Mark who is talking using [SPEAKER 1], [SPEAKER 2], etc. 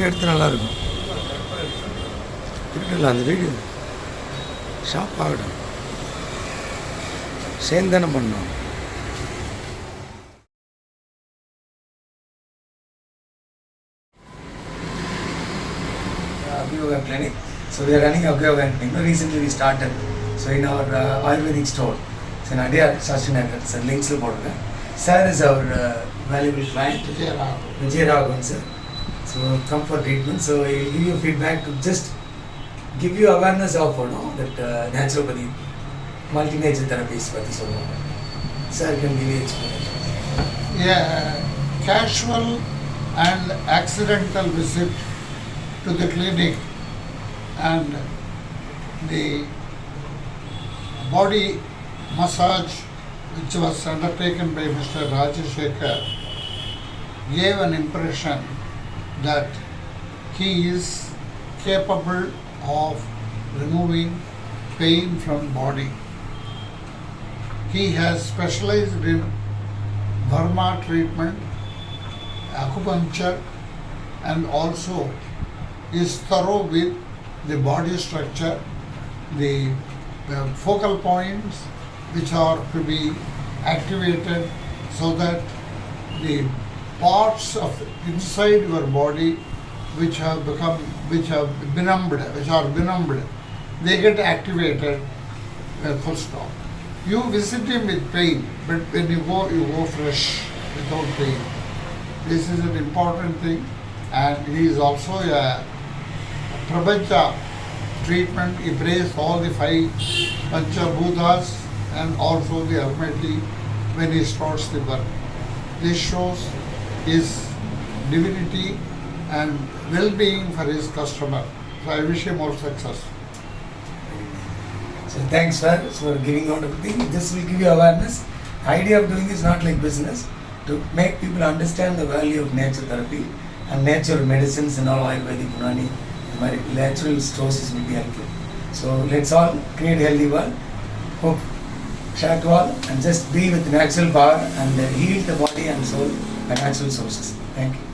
[SPEAKER 1] எடுத்து நல்லாயிருக்கும் இருக்குல்ல அந்த வீடு ஷாப் ஆகட்டும் சேர்ந்து தானே பண்ணோம். Yoga clinic. So we are running a yoga clinic. Recently we started. So in our Ayurvedic store. So in Adia, Shastri Nagar. So links will put. Sir is our valuable client. Vijay Raghavan sir. So come for treatment. So he will give you feedback to just give you awareness of that naturopathy, multi-nature therapies. Sir can give you explanation.
[SPEAKER 2] Yeah, casual and accidental visit to the clinic and the body massage which was undertaken by Mr. Rajashekar gave an impression that he is capable of removing pain from body. He has specialized in Burma treatment, acupuncture, and also is thorough with the body structure, the focal points which are to be activated so that the parts of inside your body which are benumbed, they get activated. Full stop. You visit him with pain, but when you go fresh without pain. This is an important thing, and he is also a Prabhaja treatment. He prays all the 5 Panchabhutas and also the Almighty when he starts the work. This shows his divinity and well-being for his customer. So I wish him all success.
[SPEAKER 1] So thanks sir for giving out everything. This will give you awareness. Idea of doing is not like business, to make people understand the value of nature therapy and natural medicines and all Ayurvedic, Unani, natural sources will be helpful. So let's all create a healthy world. Hope share to all and just be with natural power and heal the body and soul by natural sources. Thank you.